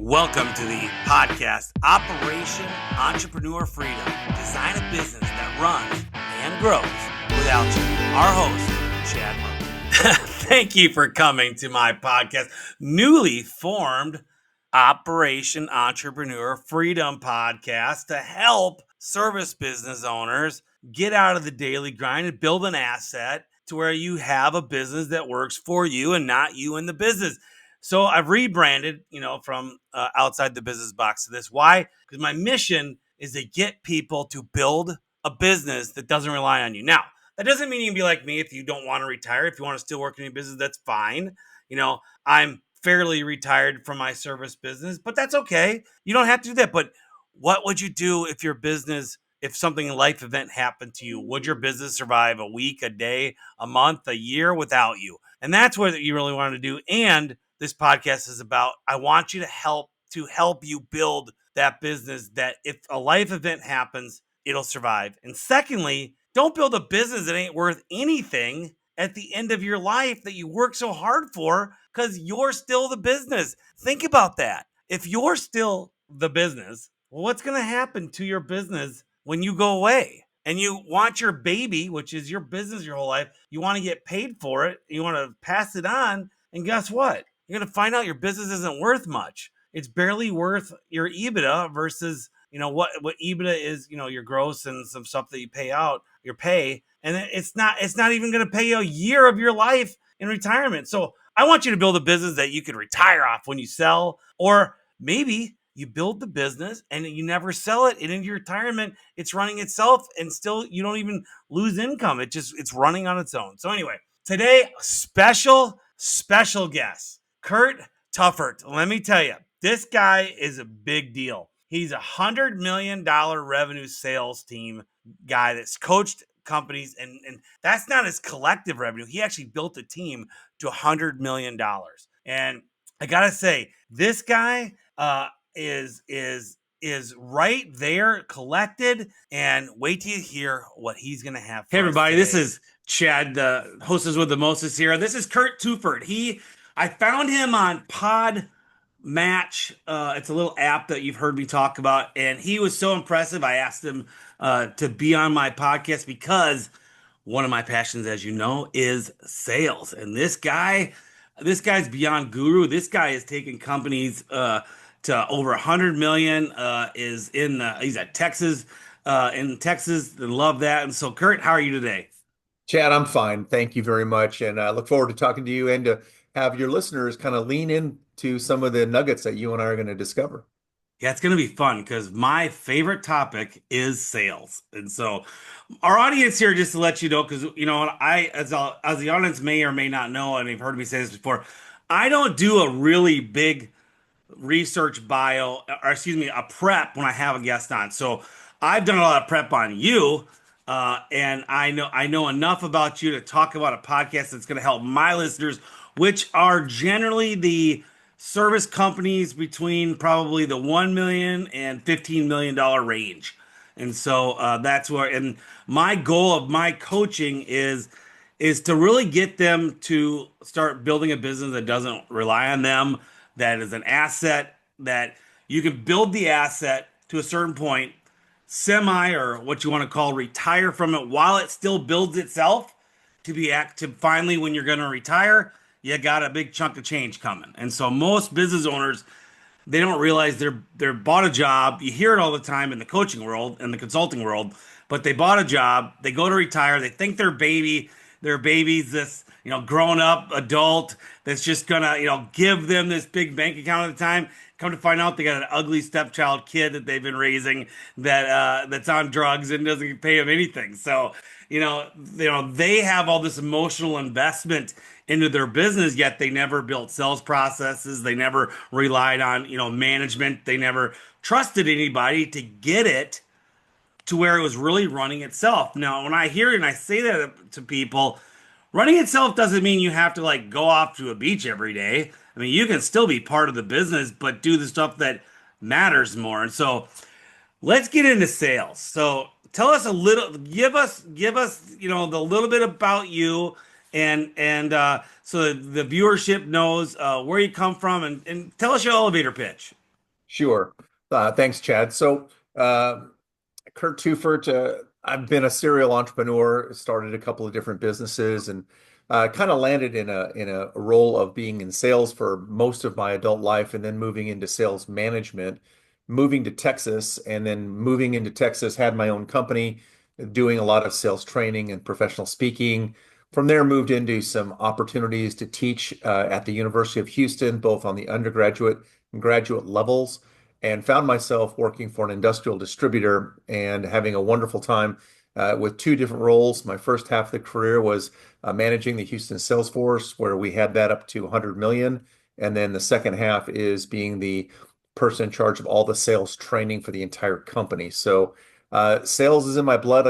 Welcome to the podcast, Operation Entrepreneur Freedom. Design a business that runs and grows without you. Our host, Chad Murphy. Thank you for coming to my podcast, newly formed Operation Entrepreneur Freedom podcast to help service business owners get out of the daily grind and build an asset to where you have a business that works for you and not you in the business. So I've rebranded, from outside the business box to this. Why? Because my mission is to get people to build a business that doesn't rely on you. Now, that doesn't mean you can be like me if you don't want to retire. If you want to still work in your business, that's fine. I'm fairly retired from my service business, but that's okay. You don't have to do that. But what would you do if something life event happened to you? Would your business survive a week, a day, a month, a year without you? And that's what you really want to do. And this podcast is about, I want you to help you build that business that if a life event happens, it'll survive. And secondly, don't build a business that ain't worth anything at the end of your life that you work so hard for, because you're still the business. Think about that. If you're still the business, well, what's going to happen to your business when you go away? And you want your baby, which is your business your whole life, you want to get paid for it, you want to pass it on, and guess what? You're going to find out your business isn't worth much. It's barely worth your EBITDA versus, what EBITDA is, your gross and some stuff that you pay out, your pay. And it's not even going to pay you a year of your life in retirement. So I want you to build a business that you could retire off when you sell, or maybe you build the business and you never sell it. And in your retirement, it's running itself and still you don't even lose income. It's running on its own. So anyway, today, special guest. Curt Tueffert. Let me tell you, this guy is a big deal. He's $100 million revenue sales team guy that's coached companies, and that's not his collective revenue. He actually built a team to $100 million. And I gotta say, this guy is right there, collected, and wait till you hear what he's gonna have. Hey everybody, this is Chad, the hostess with the mostest here. This is Curt Tueffert. I found him on Pod Match. It's a little app that you've heard me talk about, and he was so impressive. I asked him to be on my podcast because one of my passions, as you know, is sales. And this guy's beyond guru. This guy is taking companies to over 100 million. He's at Texas, in Texas, and love that. And so, Curt, how are you today? Chad, I'm fine. Thank you very much. And I look forward to talking to you and to have your listeners kind of lean into some of the nuggets that you and I are going to discover. Yeah, it's going to be fun because my favorite topic is sales. And so our audience here, just to let you know, because, as the audience may or may not know, and you've heard me say this before, I don't do a really big research a prep when I have a guest on. So I've done a lot of prep on you. And I know enough about you to talk about a podcast that's going to help my listeners, which are generally the service companies between probably the $1 million and $15 million range. And so that's where, and my goal of my coaching is to really get them to start building a business that doesn't rely on them, that is an asset, that you can build the asset to a certain point, or what you want to call retire from it while it still builds itself to be active. Finally, when you're going to retire, you got a big chunk of change coming. And so most business owners, they don't realize they're bought a job. You hear it all the time in the coaching world and the consulting world, but they bought a job, they go to retire, they think their baby's this, grown up adult that's just gonna, give them this big bank account at the time. Come to find out, they got an ugly stepchild kid that they've been raising that's on drugs and doesn't pay them anything. So, they have all this emotional investment into their business, yet they never built sales processes. They never relied on, management. They never trusted anybody to get it to where it was really running itself. Now, when I hear it and I say that to people, running itself doesn't mean you have to go off to a beach every day. I mean, you can still be part of the business, but do the stuff that matters more. And so let's get into sales. So tell us a little, give us, the little bit about you, and so the viewership knows where you come from, and tell us your elevator pitch. Sure. Thanks, Chad. So, Curt Tueffert, I've been a serial entrepreneur, started a couple of different businesses, and kind of landed in a role of being in sales for most of my adult life, and then moving into sales management, moving to Texas, and then moving into Texas, had my own company, doing a lot of sales training and professional speaking. From there, moved into some opportunities to teach at the University of Houston, both on the undergraduate and graduate levels, and found myself working for an industrial distributor and having a wonderful time with two different roles. My first half of the career was managing the Houston sales force, where we had that up to 100 million. And then the second half is being the person in charge of all the sales training for the entire company. So sales is in my blood,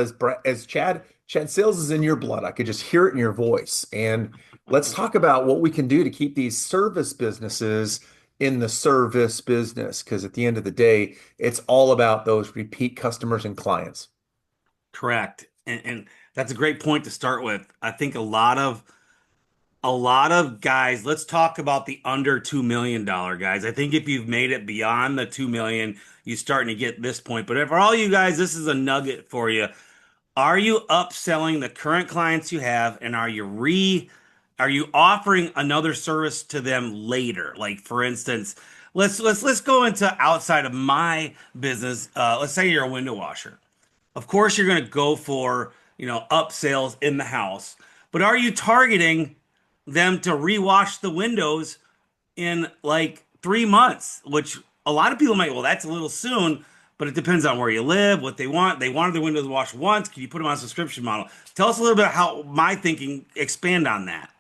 as Chad, sales is in your blood. I could just hear it in your voice. And let's talk about what we can do to keep these service businesses in the service business, because at the end of the day, it's all about those repeat customers and clients. Correct. And that's a great point to start with. I think a lot of guys, let's talk about the under $2 million guys. I think if you've made it beyond the 2 million, you're starting to get this point. But for all you guys, this is a nugget for you. Are you upselling the current clients you have, and are you offering another service to them later? Like for instance, let's go into outside of my business. Let's say you're a window washer. Of course, you're going to go for, upsells in the house, but are you targeting them to rewash the windows in like 3 months? Which a lot of people might, well, that's a little soon, but it depends on where you live, what they want. They wanted the windows washed once. Can you put them on a subscription model? Tell us a little bit how my thinking expand on that.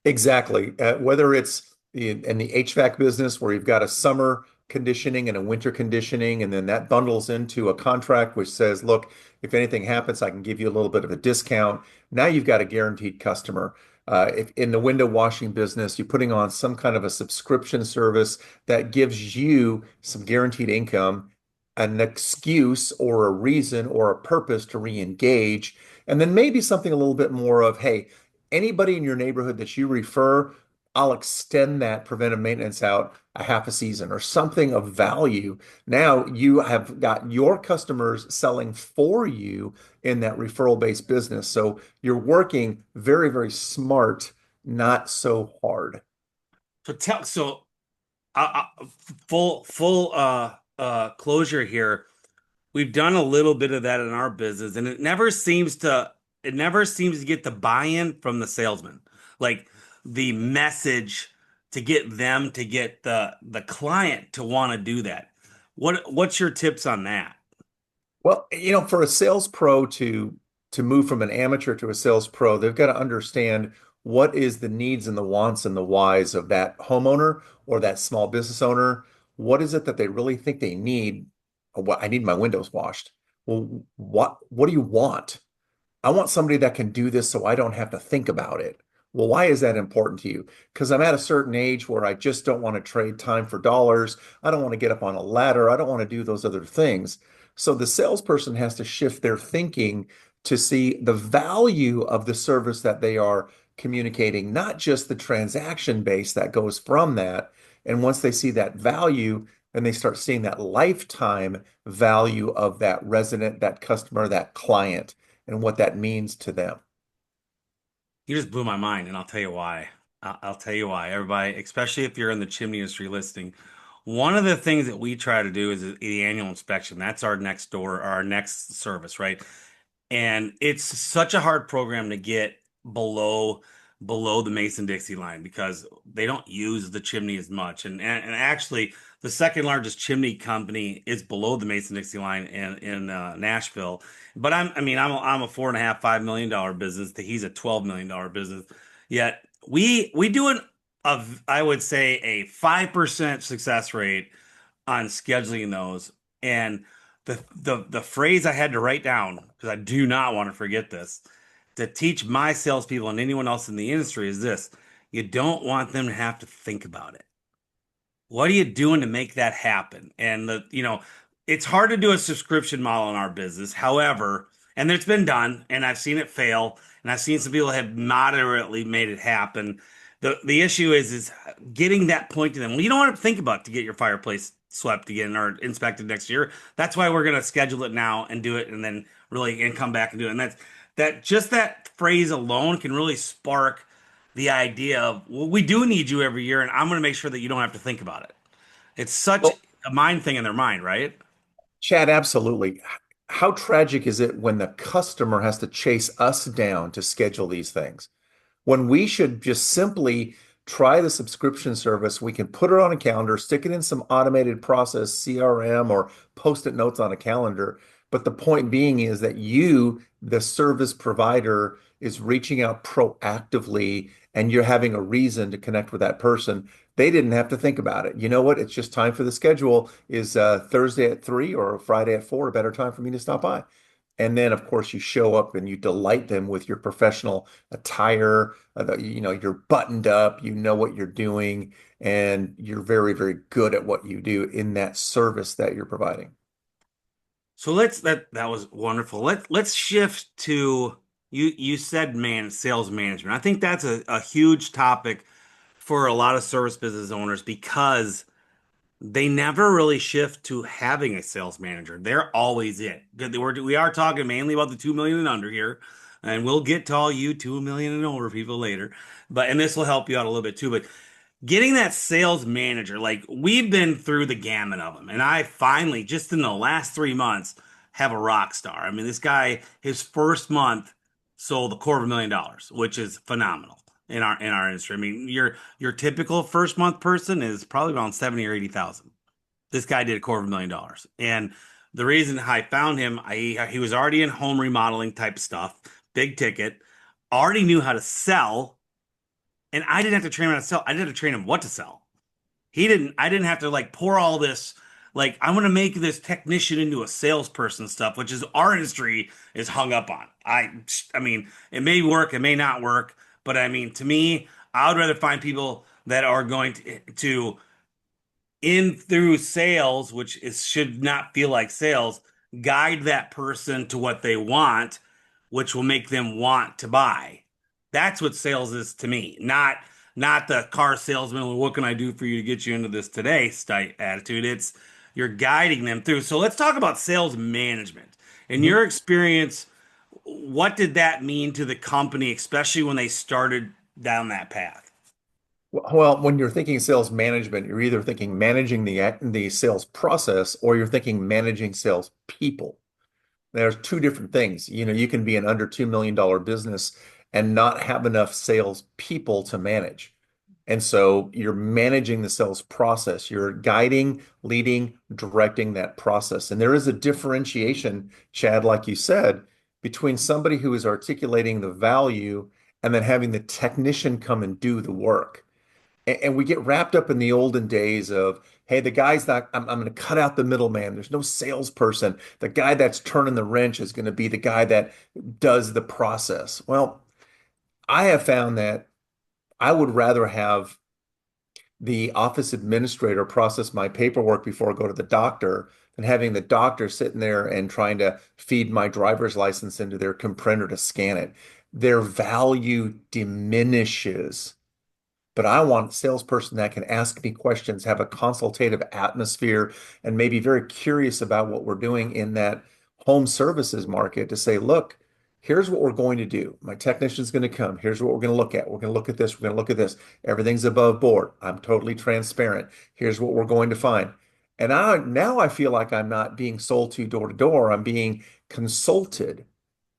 Exactly. Whether it's in the HVAC business where you've got a summer conditioning and a winter conditioning, and then that bundles into a contract which says, look, if anything happens, I can give you a little bit of a discount. Now you've got a guaranteed customer. If in the window washing business, you're putting on some kind of a subscription service that gives you some guaranteed income, an excuse or a reason or a purpose to re-engage, and then maybe something a little bit more of, hey, anybody in your neighborhood that you refer, I'll extend that preventive maintenance out a half a season or something of value. Now you have got your customers selling for you in that referral-based business. So you're working very, very smart, not so hard. So full closure here. We've done a little bit of that in our business, and it never seems to get the buy-in from the salesman. Like the message to get them to get the client to want to do that. What's your tips on that? Well, for a sales pro to move from an amateur to a sales pro, they've got to understand what is the needs and the wants and the whys of that homeowner or that small business owner. What is it that they really think they need? Well, I need my windows washed. Well, what do you want? I want somebody that can do this so I don't have to think about it. Well, why is that important to you? Because I'm at a certain age where I just don't want to trade time for dollars. I don't want to get up on a ladder. I don't want to do those other things. So the salesperson has to shift their thinking to see the value of the service that they are communicating, not just the transaction base that goes from that. And once they see that value, then they start seeing that lifetime value of that resident, that customer, that client, and what that means to them. You just blew my mind, and I'll tell you why. I'll tell you why. Everybody, especially if you're in the chimney industry listening, one of the things that we try to do is the annual inspection. That's our next door, our next service, right? And it's such a hard program to get below the Mason-Dixie line because they don't use the chimney as much. And actually, the second largest chimney company is below the Mason-Dixie line in Nashville. But I'm a $4.5 to $5 million business. He's a $12 million business. Yet we do I would say a 5% success rate on scheduling those. And the phrase I had to write down, because I do not want to forget this, to teach my salespeople and anyone else in the industry is this: you don't want them to have to think about it. What are you doing to make that happen? And it's hard to do a subscription model in our business. However, and it's been done, and I've seen it fail, and I've seen some people have moderately made it happen. The issue is getting that point to them. Well, you don't want to think about to get your fireplace swept again or inspected next year. That's why we're gonna schedule it now and do it, and then really and come back and do it. And that phrase alone can really spark the idea of, well, we do need you every year, and I'm gonna make sure that you don't have to think about it. It's such Well, a mind thing in their mind, right? Chad, absolutely. How tragic is it when the customer has to chase us down to schedule these things? When we should just simply try the subscription service. We can put it on a calendar, stick it in some automated process, CRM, or post-it notes on a calendar. But the point being is that you, the service provider, is reaching out proactively and you're having a reason to connect with that person. They didn't have to think about it. You know what? It's just time for the schedule. Is Thursday at 3 or Friday at 4 a better time for me to stop by? And then, of course, you show up and you delight them with your professional attire. You're buttoned up, you know what you're doing, and you're very, very good at what you do in that service that you're providing. So that was wonderful. Let's shift to you said sales management. I think that's a huge topic for a lot of service business owners because they never really shift to having a sales manager. They're always it. We are talking mainly about the 2 million and under here, and we'll get to all you 2 million and over people later. And this will help you out a little bit too. But getting that sales manager, like we've been through the gamut of them, and I finally, just in the last 3 months, have a rock star. I mean, this guy, his first month sold $250,000, which is phenomenal in our industry. I mean, your typical first month person is probably around 70 or 80,000. This guy did $250,000, and the reason I found him, he was already in home remodeling type stuff, big ticket, already knew how to sell, and I didn't have to train him how to sell. I didn't have to train him what to sell. I didn't have to like pour all this, like, I'm gonna make this technician into a salesperson stuff, which is our industry is hung up on. I mean, it may work, it may not work, but I mean, to me, I would rather find people that are going to in through sales, which is should not feel like sales, guide that person to what they want, which will make them want to buy. That's what sales is to me, not the car salesman. "Well, what can I do for you to get you into this today?" Attitude. It's you're guiding them through. So let's talk about sales management. In Mhm. your experience, what did that mean to the company, especially when they started down that path? Well, when you're thinking sales management, you're either thinking managing the sales process or you're thinking managing sales people. There's two different things. You can be an under $2 million business and not have enough sales people to manage. And so you're managing the sales process. You're guiding, leading, directing that process. And there is a differentiation, Chad, like you said, between somebody who is articulating the value and then having the technician come and do the work. And we get wrapped up in the olden days of, hey, the guy's not, I'm going to cut out the middleman. There's no salesperson. The guy that's turning the wrench is going to be the guy that does the process. Well, I have found that I would rather have the office administrator process my paperwork before I go to the doctor than having the doctor sitting there and trying to feed my driver's license into their printer to scan it. Their value diminishes, but I want a salesperson that can ask me questions, have a consultative atmosphere, and maybe very curious about what we're doing in that home services market to say, look, here's what we're going to do. My technician's going to come. Here's what we're going to look at. We're going to look at this. We're going to look at this. Everything's above board. I'm totally transparent. Here's what we're going to find. And now I feel like I'm not being sold to door to door. I'm being consulted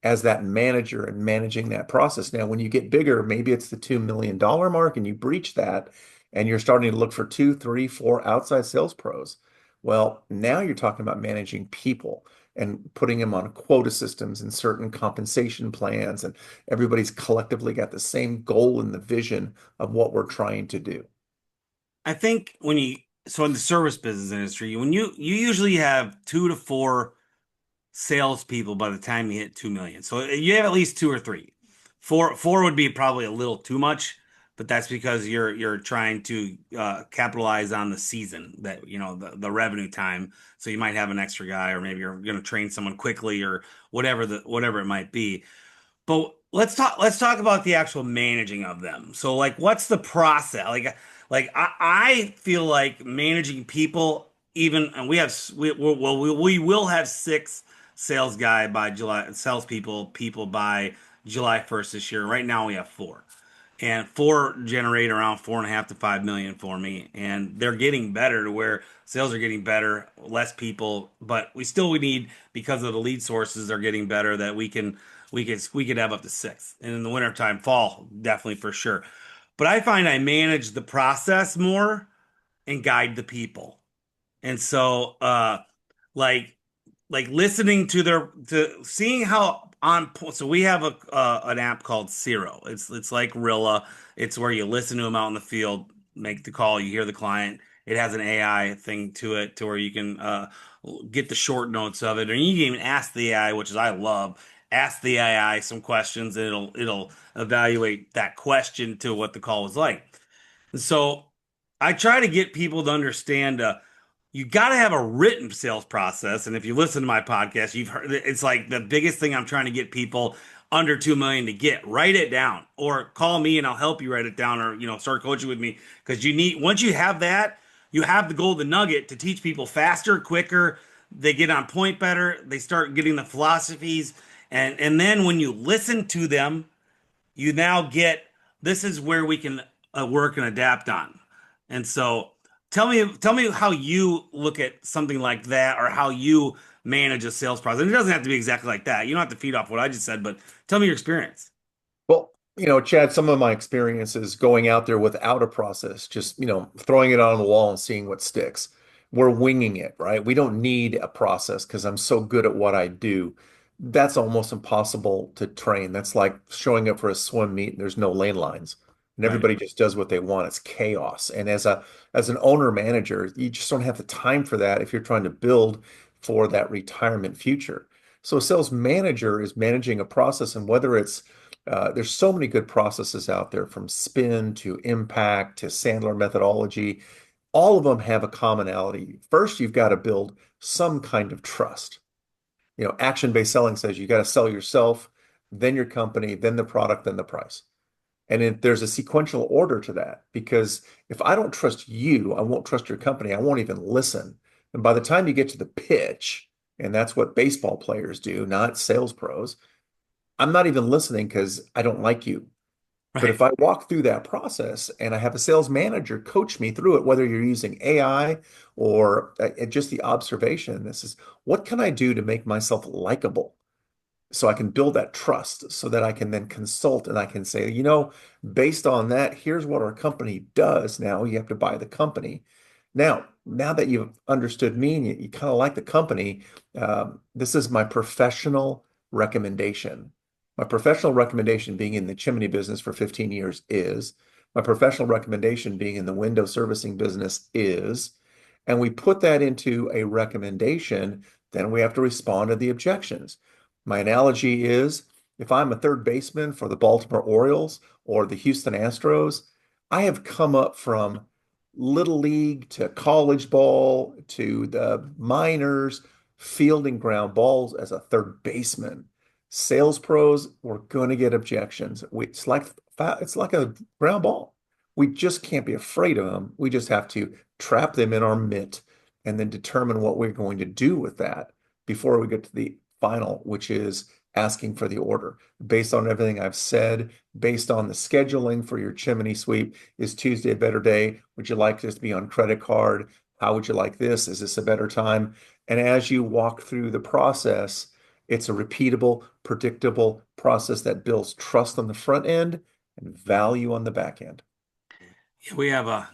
as that manager and managing that process. Now, when you get bigger, maybe it's the $2 million mark and you breach that and you're starting to look for two, three, four outside sales pros. Well, now you're talking about managing people and putting them on quota systems and certain compensation plans, and everybody's collectively got the same goal and the vision of what we're trying to do. I think so in the service business industry, when you usually have 2 to 4 salespeople by the time you hit 2 million. So you have at least two or three. Four would be probably a little too much, but that's because you're trying to capitalize on the season that the revenue time. So you might have an extra guy, or maybe you're going to train someone quickly, or whatever it might be. But let's talk about the actual managing of them. So like what's the process? Like I feel like managing people even, and we will have six sales guy by July, salespeople people by July 1st this year. Right now we have four, and four generate around 4.5 to 5 million for me, and they're getting better to where sales are getting better, less people, but we need, because of the lead sources are getting better, that we could have up to six, and in the wintertime, fall, definitely for sure. But I find I manage the process more and guide the people. And so, like, listening to to seeing how on point. So we have an app called Zero. It's like Rilla. It's where you listen to them out in the field, make the call, you hear the client. It has an AI thing to it to where you can get the short notes of it, and you can even ask the AI, which is I love. Ask the AI some questions, and it'll evaluate that question to what the call was like. And so I try to get people to understand you got to have a written sales process. And if you listen to my podcast, you've heard it's like the biggest thing I'm trying to get people under 2 million to get. Write it down or call me and I'll help you write it down, or start coaching with me, because once you have that, you have the golden nugget to teach people faster, quicker. They get on point better. They start getting the philosophies, and then when you listen to them, you now get, this is where we can work and adapt on. And so tell me how you look at something like that, or how you manage a sales process. And it doesn't have to be exactly like that. You don't have to feed off what I just said, but tell me your experience. Well, Chad, some of my experiences going out there without a process, just, throwing it on the wall and seeing what sticks. We're winging it, right? We don't need a process because I'm so good at what I do. That's almost impossible to train. That's like showing up for a swim meet and there's no lane lines and Right. everybody just does what they want. It's chaos. And as an owner manager, you just don't have the time for that if you're trying to build for that retirement future. So a sales manager is managing a process, and whether it's there's so many good processes out there, from spin to impact to Sandler methodology. All of them have a commonality. First, you've got to build some kind of trust. Action-based selling says you got to sell yourself, then your company, then the product, then the price. And there's a sequential order to that, because if I don't trust you, I won't trust your company. I won't even listen. And by the time you get to the pitch, and that's what baseball players do, not sales pros, I'm not even listening because I don't like you. But Right. if I walk through that process and I have a sales manager coach me through it, whether you're using AI or just the observation, this is what can I do to make myself likable so I can build that trust so that I can then consult and I can say, based on that, here's what our company does. Now you have to buy the company. Now that you've understood me and you kind of like the company, this is my professional recommendation. My professional recommendation, being in the chimney business for 15 years, is my professional recommendation, being in the window servicing business, is, and we put that into a recommendation, then we have to respond to the objections. My analogy is, if I'm a third baseman for the Baltimore Orioles or the Houston Astros, I have come up from little league to college ball to the minors, fielding ground balls as a third baseman. Sales pros, we're going to get objections. It's like a ground ball. We just can't be afraid of them. We just have to trap them in our mitt and then determine what we're going to do with that before we get to the final, which is asking for the order. Based on everything I've said, based on the scheduling for your chimney sweep, is Tuesday a better day? Would you like this to be on credit card? How would you like this? Is this a better time? And as you walk through the process, it's a repeatable, predictable process that builds trust on the front end and value on the back end. Yeah, we have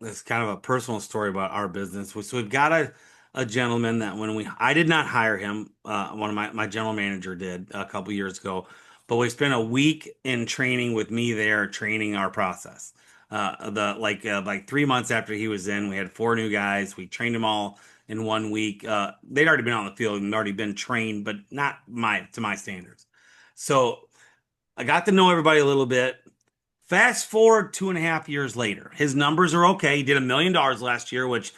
this kind of a personal story about our business. So we've got a gentleman that I did not hire him, one of my general manager did a couple years ago, but we spent a week in training with me there, training our process. Like 3 months after he was in, we had four new guys. We trained them all in 1 week. They'd already been on the field and already been trained, but not to my standards. So I got to know everybody a little bit. Fast forward 2.5 years later, his numbers are okay. He did $1 million last year, which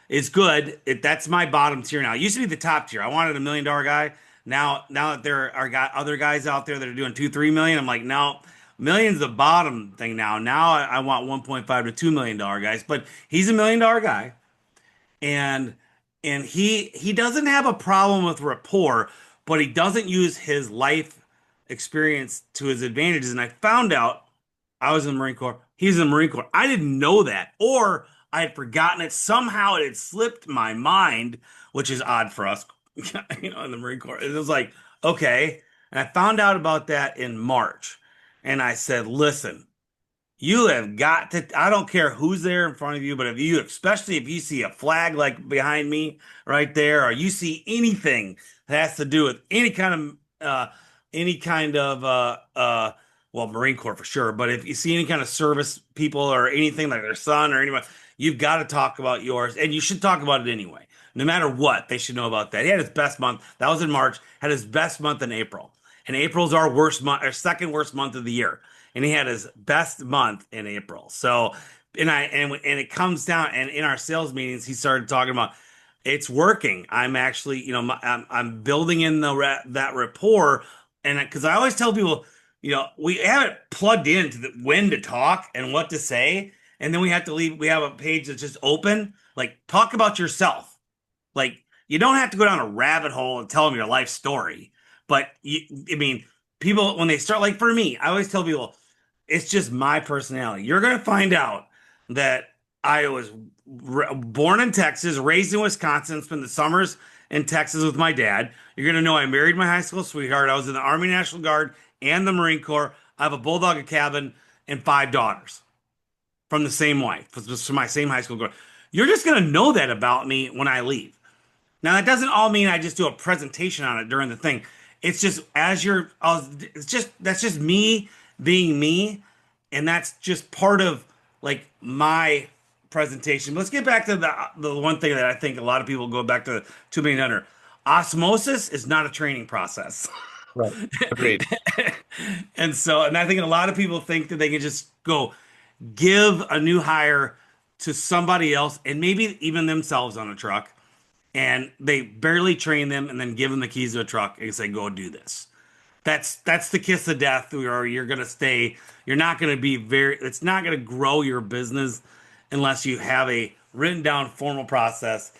is good. That's my bottom tier now. It used to be the top tier. I wanted $1 million guy. Now that there are other guys out there that are doing 2, 3 million, I'm like, no, million's the bottom thing now. Now I want 1.5 to $2 million guys. But he's $1 million guy. and he doesn't have a problem with rapport, but he doesn't use his life experience to his advantages. And I found out I was in the Marine Corps. He's in the Marine Corps. I didn't know that, or I had forgotten it. Somehow it had slipped my mind, which is odd for us, in the Marine Corps. It was like, okay. And I found out about that in March. And I said, listen, you have got to, I don't care who's there in front of you, but if you, especially if you see a flag like behind me right there, or you see anything that has to do with any kind of, well, Marine Corps for sure, but if you see any kind of service people or anything like their son or anyone, you've got to talk about yours, and you should talk about it anyway. No matter what, they should know about that. He had his best month. That was in March. Had his best month in April, and April's our worst month, our second worst month of the year, and he had his best month in April. So, and it comes down, and in our sales meetings, he started talking about it's working. I'm actually, I'm building in that rapport, and because I always tell people, we have it plugged into when to talk and what to say, and then we have to leave. We have a page that's just open, like talk about yourself. Like you don't have to go down a rabbit hole and tell them your life story, but I mean, people when they start, like for me, I always tell people it's just my personality. You're going to find out that I was born in Texas, raised in Wisconsin, spent the summers in Texas with my dad. You're going to know I married my high school sweetheart. I was in the Army National Guard and the Marine Corps. I have a bulldog, a cabin, and 5 daughters from the same wife, from my same high school girl. You're just going to know that about me when I leave. Now, that doesn't all mean I just do a presentation on it during the thing. It's just that's just me being me, and that's just part of like my presentation. But let's get back to the one thing that I think a lot of people go back to 2 million under. Osmosis is not a training process. Right. Agreed. And I think a lot of people think that they can just go give a new hire to somebody else and maybe even themselves on a truck, and they barely train them and then give them the keys to a truck and say, go do this. That's the kiss of death, where you're gonna stay. You're not gonna be it's not gonna grow your business unless you have a written down formal process,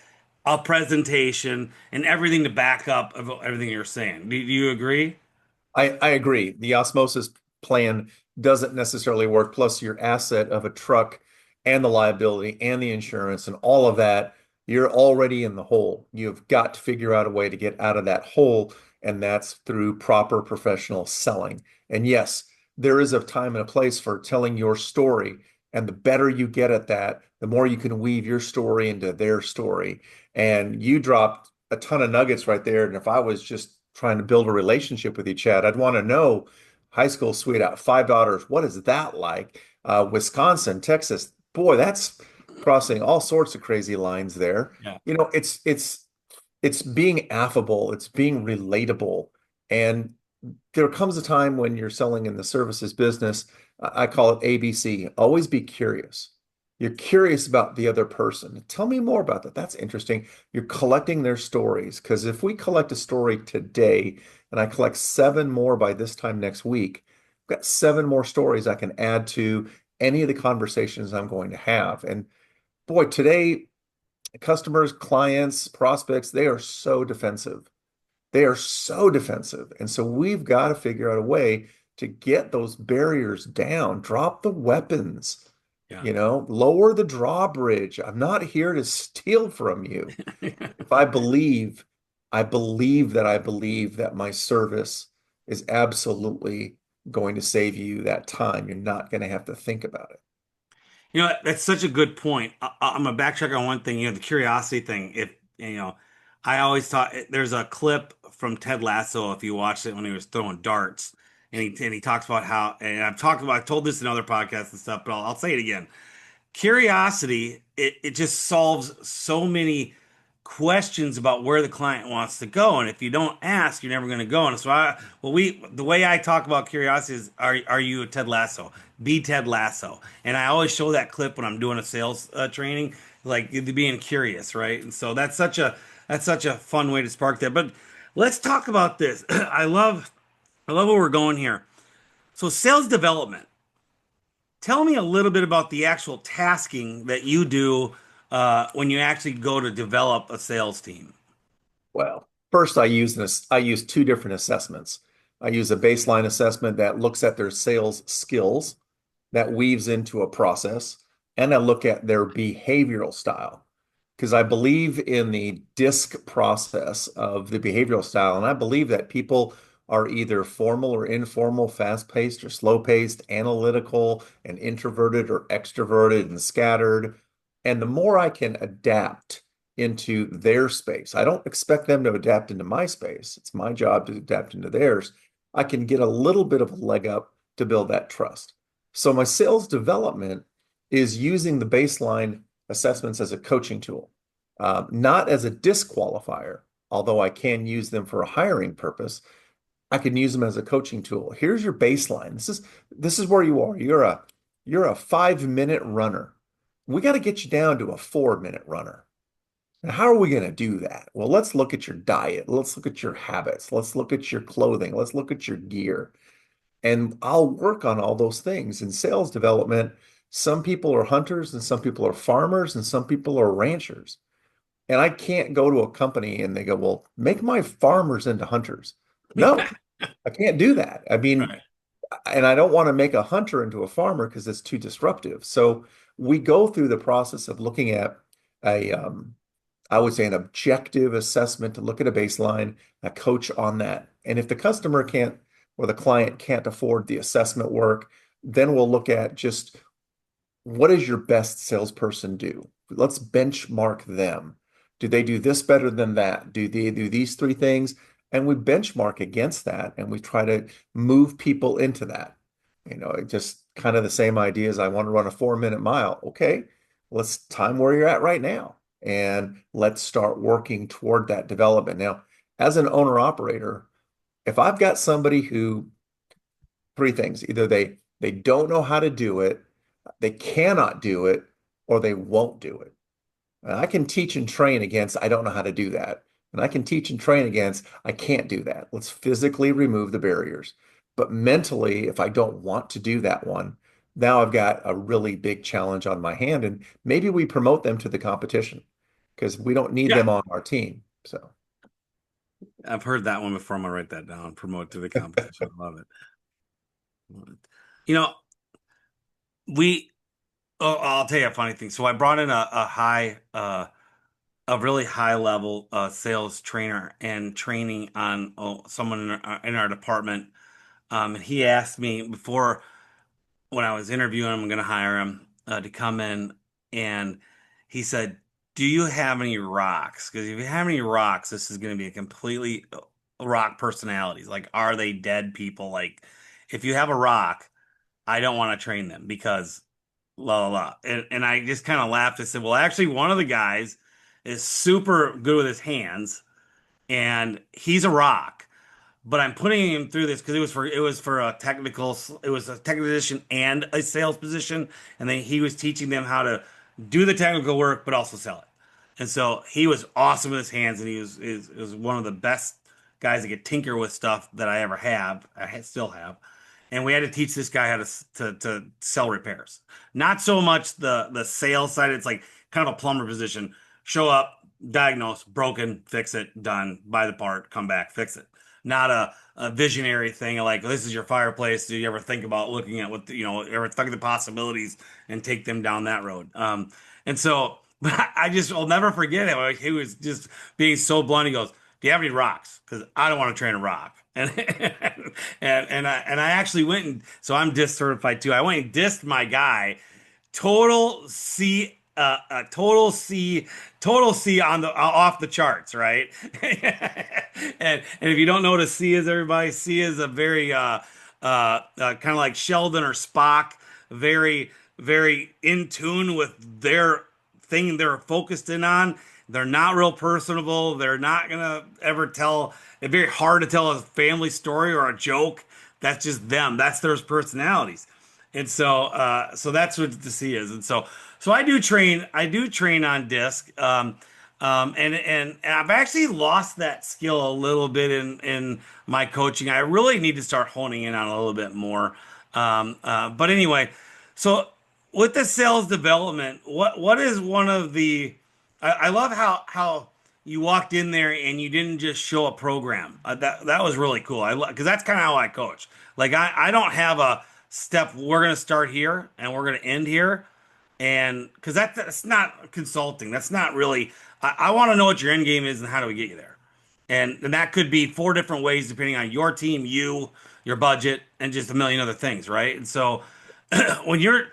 a presentation, and everything to back up of everything you're saying. Do you agree? I agree. The osmosis plan doesn't necessarily work. Plus, your asset of a truck and the liability and the insurance and all of that, you're already in the hole. You've got to figure out a way to get out of that hole, and that's through proper professional selling. And yes, there is a time and a place for telling your story. And the better you get at that, the more you can weave your story into their story. And you dropped a ton of nuggets right there. And if I was just trying to build a relationship with you, Chad, I'd want to know high school sweetheart, 5 daughters. What is that like? Wisconsin, Texas, boy, that's crossing all sorts of crazy lines there. Yeah. It's being affable, it's being relatable. And there comes a time when you're selling in the services business, I call it ABC, always be curious. You're curious about the other person. Tell me more about that. That's interesting. You're collecting their stories. Because if we collect a story today and I collect 7 more by this time next week, I've got 7 more stories I can add to any of the conversations I'm going to have. And boy, today, customers, clients, prospects, they are so defensive. They are so defensive. And so we've got to figure out a way to get those barriers down, drop the weapons, Yeah. lower the drawbridge. I'm not here to steal from you. If I believe that my service is absolutely going to save you that time. You're not going to have to think about it. That's such a good point. I'm gonna backtrack on one thing. The curiosity thing. If I always thought there's a clip from Ted Lasso. If you watched it when he was throwing darts, and he talks about how, and I've told this in other podcasts and stuff, but I'll say it again. Curiosity, it just solves so many questions about where the client wants to go, and if you don't ask, you're never going to go. And so the way I talk about curiosity is, are you a Ted Lasso? Be Ted Lasso. And I always show that clip when I'm doing a sales training, like being curious, right? And so that's such a fun way to spark that. But let's talk about this. I love where we're going here. So sales development. Tell me a little bit about the actual tasking that you do when you actually go to develop a sales team? Well, first I use two different assessments. I use a baseline assessment that looks at their sales skills, that weaves into a process, and I look at their behavioral style because I believe in the DISC process of the behavioral style, and I believe that people are either formal or informal, fast-paced or slow-paced, analytical and introverted or extroverted and scattered. And the more I can adapt into their space, I don't expect them to adapt into my space. It's my job to adapt into theirs. I can get a little bit of a leg up to build that trust. So my sales development is using the baseline assessments as a coaching tool, not as a disqualifier, although I can use them for a hiring purpose. I can use them as a coaching tool. Here's your baseline. This is where you are. You're a 5 minute runner. We got to get you down to a 4 minute runner. Now, how are we going to do that? Well, let's look at your diet. Let's look at your habits. Let's look at your clothing. Let's look at your gear. And I'll work on all those things. In sales development, some people are hunters and some people are farmers and some people are ranchers. And I can't go to a company and they go, well, make my farmers into hunters. No, I can't do that. I mean, Right. and I don't want to make a hunter into a farmer because it's too disruptive. So we go through the process of looking at a, I would say an objective assessment to look at a baseline, a coach on that. And if the customer can't or the client can't afford the assessment work, then we'll look at just what does your best salesperson do? Let's benchmark them. Do they do this better than that? Do they do these three things? And we benchmark against that and we try to move people into that. It just kind of the same idea as I want to run a 4 minute mile. Okay, let's time where you're at right now and let's start working toward that development. Now, as an owner operator, if I've got somebody who three things, either they don't know how to do it, they cannot do it, or they won't do it. And I can teach and train against I don't know how to do that. And I can teach and train against I can't do that. Let's physically remove the barriers. But mentally, if I don't want to do that one, now I've got a really big challenge on my hand. And maybe we promote them to the competition because we don't need Yeah, them on our team. So I've heard that one before. I'm gonna write that down. Promote to the competition. Love it. Love it. You know, we. Oh, I'll tell you a funny thing. So I brought in a really high level sales trainer and training on someone in our department. And he asked me before when I was interviewing him, I'm going to hire him to come in, and he said, "Do you have any rocks? Because if you have any rocks, this is going to be a completely rock personalities. Like, are they dead people? Like, if you have a rock, I don't want to train them because la la la." And I just kind of laughed. I said, "Well, actually, one of the guys is super good with his hands, and he's a rock." But I'm putting him through this because it was for a technical position and a sales position, and then he was teaching them how to do the technical work but also sell it. And so he was awesome with his hands, and he was one of the best guys that could tinker with stuff that I ever have. Still have. And we had to teach this guy how to sell repairs. Not so much the sales side. It's like kind of a plumber position. Show up, diagnose, broken, fix it, done, buy the part, come back, fix it. Not a visionary thing like this is your fireplace. Do you ever think about looking at ever think of the possibilities and take them down that road? And so, but I'll never forget it. Like, he was just being so blunt. He goes, "Do you have any rocks? Because I don't want to train a rock." And and I actually went and so I'm disc certified too. I went and dissed my guy, total C, total C on the off the charts, right? And if you don't know what a C is, everybody, C is a very kind of like Sheldon or Spock, very very in tune with their thing they're focused in on. They're not real personable. They're not gonna ever tell. It's very hard to tell a family story or a joke. That's just them. That's their personalities. And so that's what the C is. And so I do train. I do train on disc. And I've actually lost that skill a little bit in my coaching. I really need to start honing in on it a little bit more. But anyway, so with the sales development, what is one of the I love how you walked in there and you didn't just show a program. That was really cool. Because that's kind of how I coach. Like I don't have a step. We're gonna start here and we're gonna end here, and because that's not consulting. That's not really. I want to know what your end game is and how do we get you there. And that could be four different ways depending on your team, your budget, and just a million other things, right? And so when you're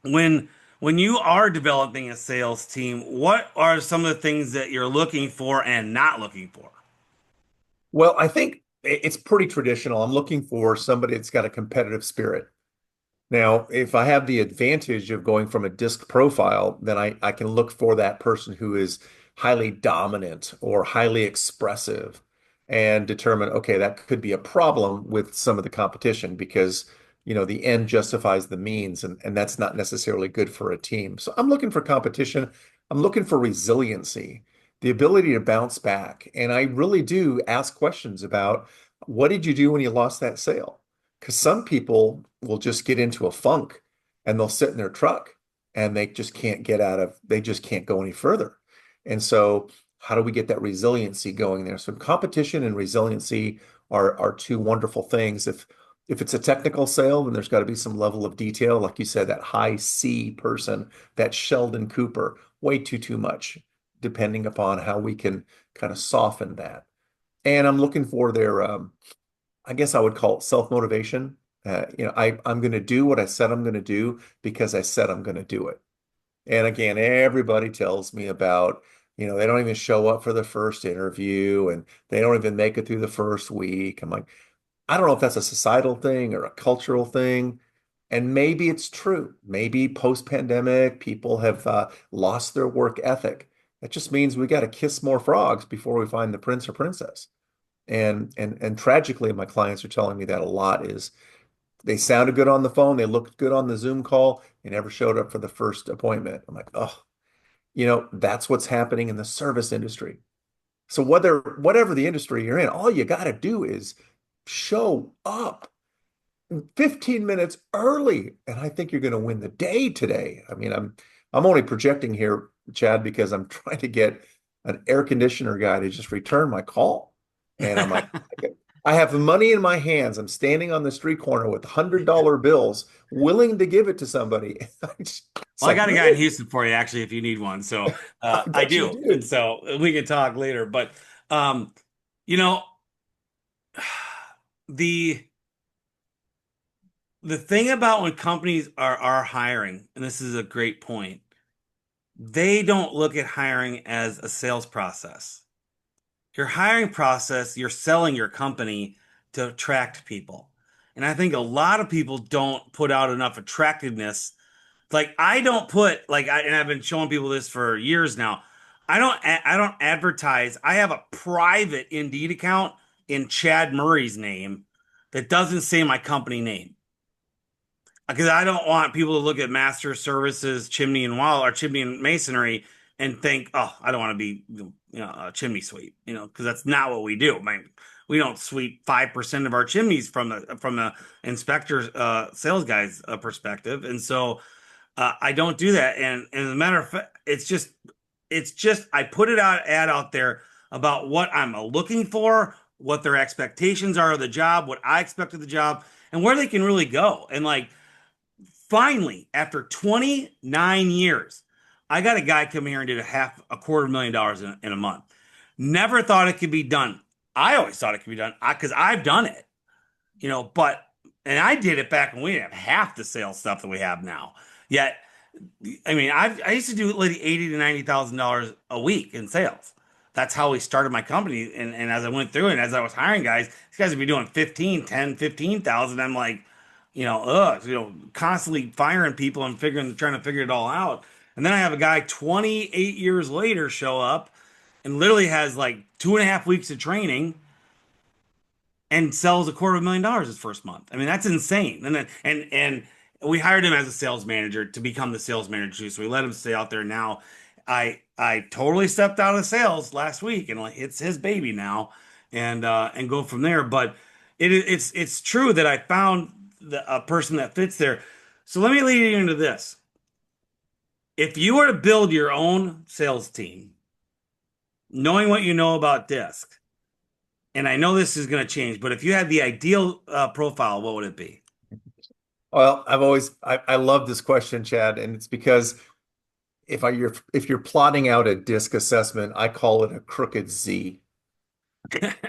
when when you are developing a sales team, what are some of the things that you're looking for and not looking for? Well, I think it's pretty traditional. I'm looking for somebody that's got a competitive spirit. Now, if I have the advantage of going from a disc profile, then I can look for that person who is highly dominant or highly expressive and determine, okay, that could be a problem with some of the competition because, the end justifies the means, and that's not necessarily good for a team. So I'm looking for competition. I'm looking for resiliency, the ability to bounce back. And I really do ask questions about what did you do when you lost that sale? Because some people will just get into a funk and they'll sit in their truck and they just can't go any further. And so, how do we get that resiliency going there? So, competition and resiliency are two wonderful things. If it's a technical sale, then there's got to be some level of detail. Like you said, that high C person, that Sheldon Cooper, way too much, depending upon how we can kind of soften that. And I'm looking for their I guess I would call it self-motivation. I'm going to do what I said I'm going to do because I said I'm going to do it. And again, everybody tells me about, they don't even show up for the first interview and they don't even make it through the first week. I'm like, I don't know if that's a societal thing or a cultural thing. And maybe it's true. Maybe post-pandemic, people have lost their work ethic. That just means we got to kiss more frogs before we find the prince or princess. And tragically, my clients are telling me that a lot is they sounded good on the phone, they looked good on the Zoom call, they never showed up for the first appointment. I'm like, oh, that's what's happening in the service industry. So whatever the industry you're in, all you got to do is show up 15 minutes early, and I think you're going to win the day today. I mean, I'm only projecting here, Chad, because I'm trying to get an air conditioner guy to just return my call. And I'm like, I have money in my hands. I'm standing on the street corner with $100 bills, willing to give it to somebody. It's Well, I like, got a guy in really? Houston for you actually, if you need one. So I I bet you do, and do. so we can talk later. But um, you know, the the thing about when companies are hiring, and this is a great point, they don't look at hiring as a sales process. Your hiring process, you're selling your company to attract people. And I think a lot of people don't put out enough attractiveness. Like I don't put and I've been showing people this for years now. I don't advertise. I have a private Indeed account in Chad Murray's name that doesn't say my company name because I don't want people to look at Master Services Chimney and Wall or Chimney and Masonry and think, oh, I don't want to be a chimney sweep, because that's not what we do. I mean, we don't sweep 5% of our chimneys from a inspector sales guy's perspective, and so I don't do that. And as a matter of fact, it's just I put it out there about what I'm looking for, what their expectations are of the job, what I expect of the job, and where they can really go. And like finally, after 29 years, I got a guy come here and did a quarter million dollars in a month. Never thought it could be done. I always thought it could be done because I've done it, but and I did it back when we didn't have half the sales stuff that we have now. Yet, I mean, I used to do like 80 to $90,000 a week in sales. That's how we started my company. And as I went through and as I was hiring guys, these guys would be doing 15,000. I'm like, constantly firing people and trying to figure it all out. And then I have a guy 28 years later show up and literally has like 2.5 weeks of training and sells $250,000 his first month. I mean, that's insane. And we hired him as a sales manager to become the sales manager too. So we let him stay out there. Now, I totally stepped out of sales last week, and like it's his baby now, and go from there. But it's true that I found a person that fits there. So let me lead you into this. If you were to build your own sales team, knowing what you know about disc, and I know this is going to change, but if you had the ideal profile, what would it be? Well, I love this question, Chad, and it's because if you're plotting out a disc assessment, I call it a crooked Z.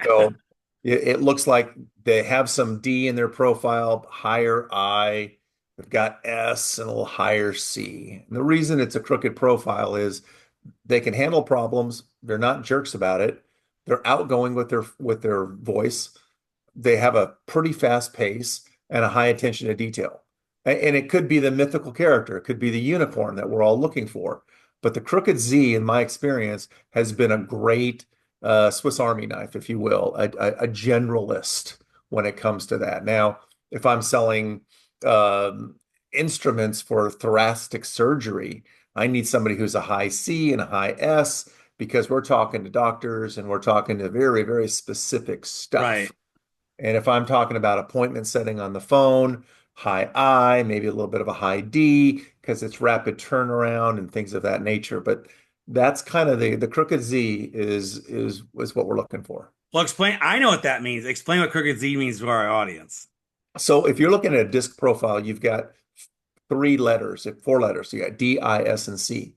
So it looks like they have some D in their profile, higher I, they've got S and a little higher C. And the reason it's a crooked profile is they can handle problems. They're not jerks about it. They're outgoing with their voice. They have a pretty fast pace and a high attention to detail. And it could be the mythical character. It could be the unicorn that we're all looking for. But the crooked Z, in my experience, has been a great Swiss Army knife, if you will, a generalist when it comes to that. Now, if I'm selling instruments for thoracic surgery, I need somebody who's a high C and a high S because we're talking to doctors and we're talking to very, very specific Right. stuff. And if I'm talking about appointment setting on the phone, high I, maybe a little bit of a high D because it's rapid turnaround and things of that nature. But that's kind of the crooked Z is what we're looking for. Well, explain. I know what that means. Explain what crooked Z means to our audience. So if you're looking at a disc profile, you've got three letters, four letters. So you got D, I, S, and C.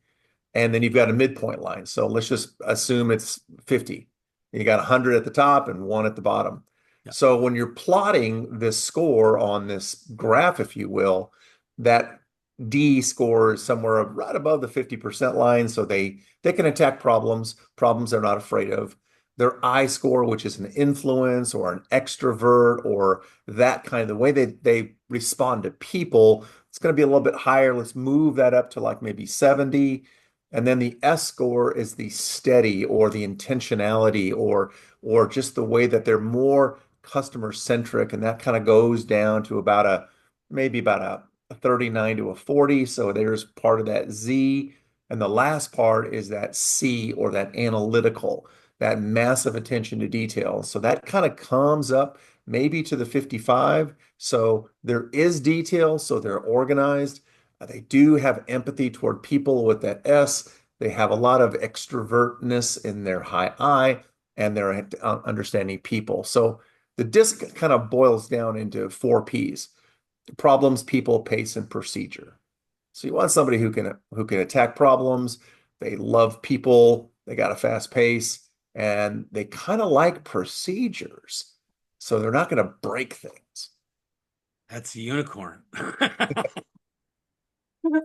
And then you've got a midpoint line. So let's just assume it's 50. You got 100 at the top and one at the bottom. Yeah. So when you're plotting this score on this graph, if you will, that D score is somewhere right above the 50% line. So they can attack problems they're not afraid of. Their I score, which is an influence or an extrovert or that kind of the way they respond to people, it's going to be a little bit higher. Let's move that up to like maybe 70. And then the S score is the steady or the intentionality or just the way that they're more customer centric, and that kind of goes down to about maybe about a 39 to a 40. So there's part of that Z. And the last part is that C or that analytical, that massive attention to detail. So that kind of comes up maybe to the 55. So there is detail, so they're organized. They do have empathy toward people with that S. They have a lot of extrovertness in their high I, and they're understanding people. So the disc kind of boils down into four P's: problems, people, pace, and procedure. So you want somebody who can attack problems. They love people. They got a fast pace, and they kind of like procedures. So they're not going to break things. That's a unicorn.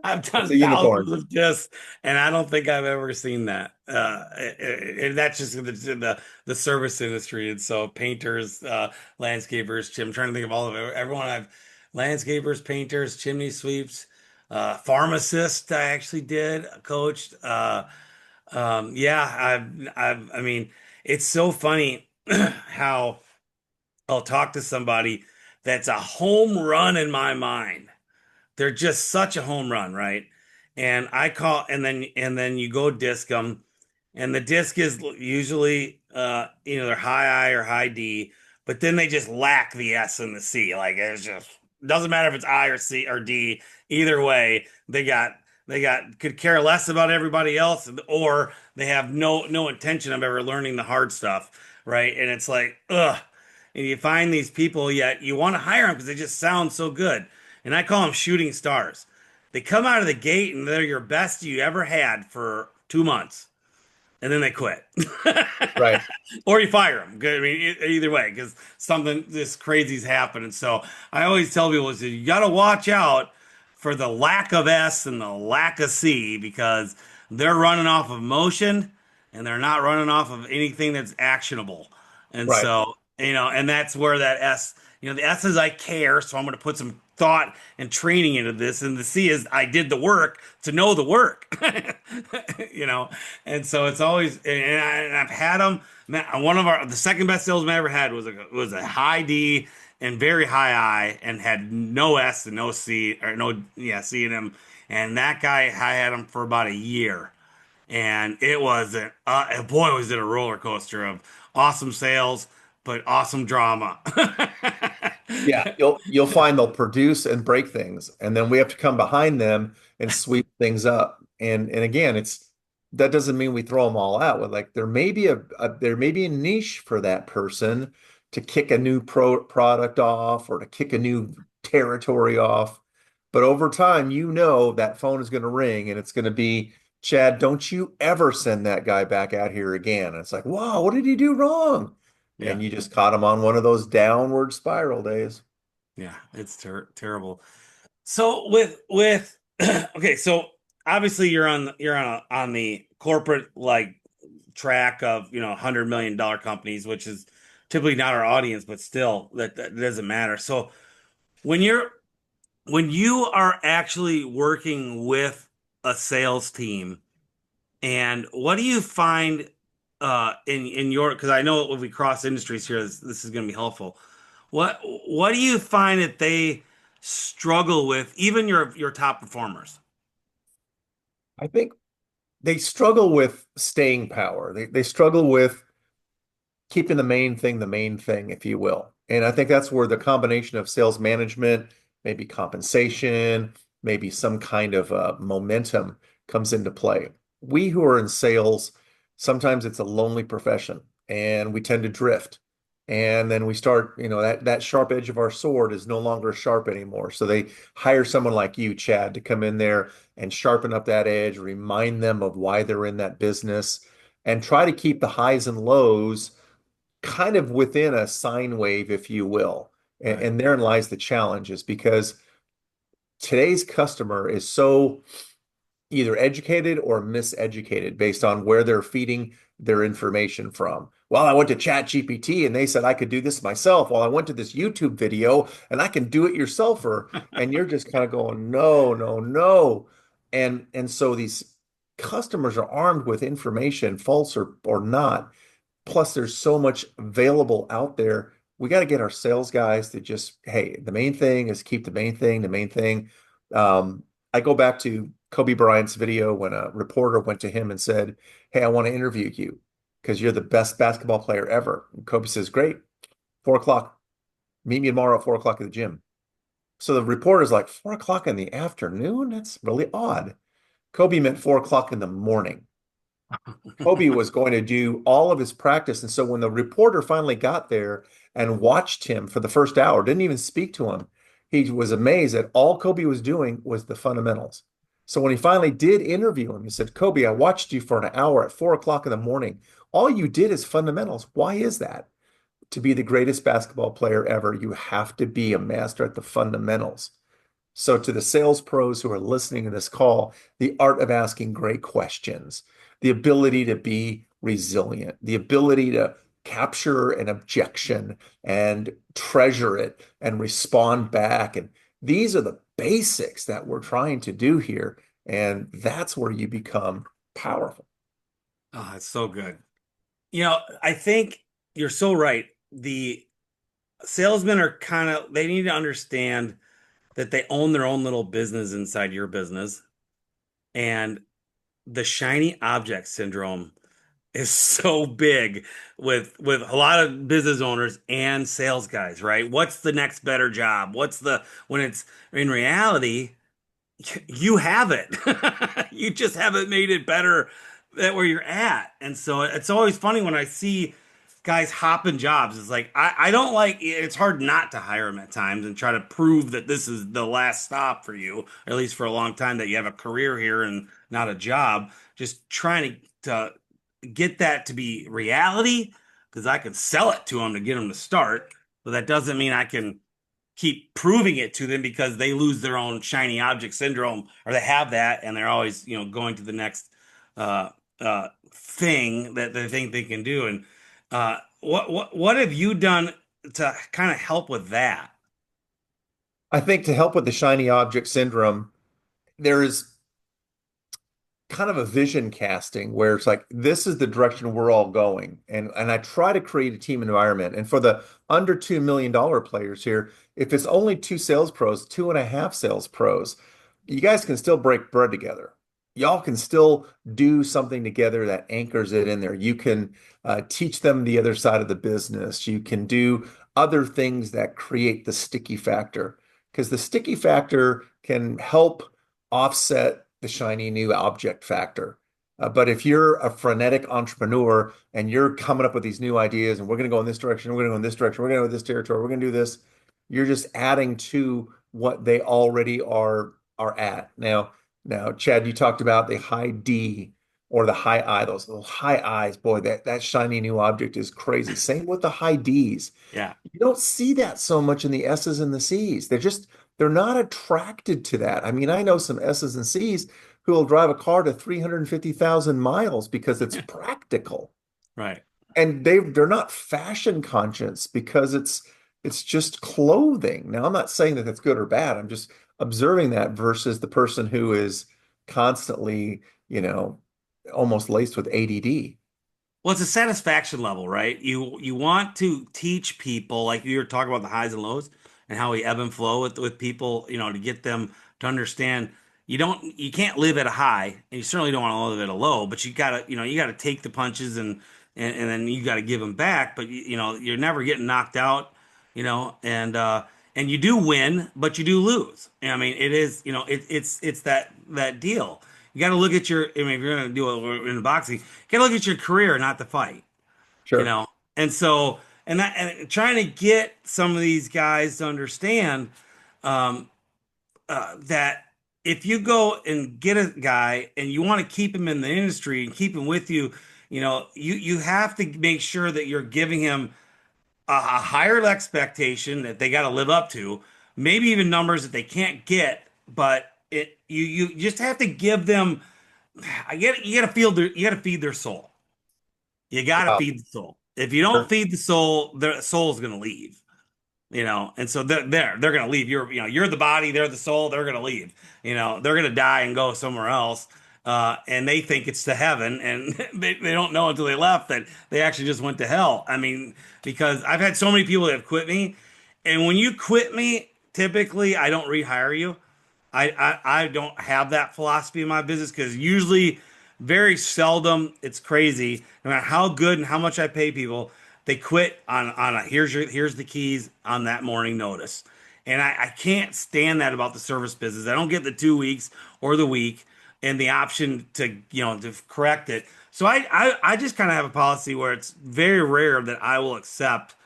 I've That's done a unicorn. thousands of discs, and I don't think I've ever seen that. And that's just the service industry. And so painters, landscapers, I'm trying to think of all of it. Everyone I've landscapers, painters, chimney sweeps, pharmacists. I actually did coached. Yeah, I mean, it's so funny how I'll talk to somebody that's a home run in my mind. They're just such a home run, right? And I call, and then you go disc them, and the disc is usually either high I or high D, but then they just lack the S and the C. Like it's just doesn't matter if it's I or C or D. Either way, they got could care less about everybody else, or they have no intention of ever learning the hard stuff, right? And it's like, ugh. And you find these people, yet you want to hire them because they just sound so good. And I call them shooting stars. They come out of the gate and they're your best you ever had for 2 months, and then they quit, Right. or you fire them. I mean, either way, because something this crazy's happened. And so I always tell people is you got to watch out for the lack of S and the lack of C because they're running off of motion and they're not running off of anything that's actionable. And Right. so, and that's where that S, the S is I care, so I'm going to put some thought and training into this. And the C is I did the work to know the work, you know. And so it's always, and I've had them. The second best salesman I ever had was a high D and very high I and had no S and no C or no, yeah, C in him. And that guy, I had him for about a year. And it was boy, was it a roller coaster of awesome sales, but awesome drama. Yeah, you'll find they'll produce and break things, and then we have to come behind them and sweep things up. And again, that doesn't mean we throw them all out. Like there may be there may be a niche for that person to kick a new product off or to kick a new territory off. But over time, that phone is going to ring and it's going to be, Chad, don't you ever send that guy back out here again. And it's like, wow, what did he do wrong? Yeah. And you just caught him on one of those downward spiral days. Yeah. It's terrible. So with okay, so obviously you're on the corporate like track of $100 million companies, which is typically not our audience, but still that doesn't matter. So when you're when you are actually working with a sales team, and what do you find in your, because I know if we cross industries here, this is going to be helpful. What do you find that they struggle with, even your top performers? I think they struggle with staying power. They struggle with keeping the main thing, if you will. And I think that's where the combination of sales management, maybe compensation, maybe some kind of momentum comes into play. We who are in sales, sometimes it's a lonely profession and we tend to drift. And then we start, that sharp edge of our sword is no longer sharp anymore. So they hire someone like you, Chad, to come in there and sharpen up that edge, remind them of why they're in that business, and try to keep the highs and lows kind of within a sine wave, if you will. Right. And therein lies the challenge, is because today's customer is so either educated or miseducated based on where they're feeding their information from. Well, I went to ChatGPT and they said I could do this myself. Well, I went to this YouTube video and I can do it yourselfer. And you're just kind of going, no, no, no. And so these customers are armed with information, false or not. Plus, there's so much available out there. We got to get our sales guys to just, hey, the main thing is keep the main thing, the main thing. I go back to Kobe Bryant's video when a reporter went to him and said, hey, I want to interview you because you're the best basketball player ever. And Kobe says, great, 4 o'clock. Meet me tomorrow at 4 o'clock at the gym. So the reporter's like, 4 o'clock in the afternoon? That's really odd. Kobe meant 4 o'clock in the morning. Kobe was going to do all of his practice. And so when the reporter finally got there and watched him for the first hour, didn't even speak to him, he was amazed that all Kobe was doing was the fundamentals. So when he finally did interview him, he said, Kobe, I watched you for an hour at 4 o'clock in the morning. All you did is fundamentals. Why is that? To be the greatest basketball player ever, you have to be a master at the fundamentals. So, to the sales pros who are listening to this call, the art of asking great questions, the ability to be resilient, the ability to capture an objection and treasure it and respond back. And these are the basics that we're trying to do here. And that's where you become powerful. Oh, it's so good. I think you're so right. The salesmen are they need to understand that they own their own little business inside your business. And the shiny object syndrome is so big with a lot of business owners and sales guys, right? What's the next better job? When it's in reality, you have it. You just haven't made it better at where you're at. And so it's always funny when I see guys hopping jobs. It's like I don't like it's hard not to hire them at times and try to prove that this is the last stop for you, or at least for a long time, that you have a career here and not a job. Just trying to get that to be reality, because I can sell it to them to get them to start, but that doesn't mean I can keep proving it to them, because they lose their own shiny object syndrome, or they have that and they're always going to the next uh thing that they think they can do. And what have you done to kind of help with that? I think to help with the shiny object syndrome, there is kind of a vision casting where it's like this is the direction we're all going, and I try to create a team environment. And for the under $2 million players here, if it's only two sales pros, two and a half sales pros, you guys can still break bread together. Y'all can still do something together that anchors it in there. You can teach them the other side of the business. You can do other things that create the sticky factor, because the sticky factor can help offset the shiny new object factor. But if you're a frenetic entrepreneur and you're coming up with these new ideas and we're going to go in this direction, we're going to go in this direction, we're going to go in this territory, we're going to do this, you're just adding to what they already are at. Now, Chad, you talked about the high D or the high I, those little high I's. Boy, that shiny new object is crazy. Same with the high D's. Yeah. You don't see that so much in the S's and the C's. They're not attracted to that. I mean, I know some S's and C's who will drive a car to 350,000 miles because it's practical. Right. And they're not fashion conscious because it's just clothing. Now, I'm not saying that that's good or bad. I'm just observing that versus the person who is constantly, almost laced with ADD. Well, it's a satisfaction level, right? You want to teach people, like you were talking about the highs and lows and how we ebb and flow with people, to get them to understand you can't live at a high and you certainly don't want to live at a low, but you gotta take the punches and then you gotta give them back, but you're never getting knocked out, and you do win, but you do lose. I mean, it is, it's that deal. You got to look at your. I mean, if you're going to do it in boxing, you got to look at your career, not the fight. You Sure. know, and so and trying to get some of these guys to understand um, that if you go and get a guy and you want to keep him in the industry and keep him with you, you have to make sure that you're giving him a higher expectation that they got to live up to, maybe even numbers that they can't get, but you just have to give them. You got to feed their soul. You got to Wow. feed the soul. If you don't Sure. feed the soul, their soul's going to leave. And so they're going to leave. You're the body, they're the soul. They're going to leave. They're going to die and go somewhere else. And they think it's to heaven, and they don't know until they left that they actually just went to hell. I mean, because I've had so many people that have quit me, and when you quit me, typically I don't rehire you. I don't have that philosophy in my business because usually, very seldom, it's crazy. No matter how good and how much I pay people, they quit on a here's the keys on that morning notice. And I can't stand that about the service business. I don't get the 2 weeks or the week and the option to correct it. So I just kind of have a policy where it's very rare that I will accept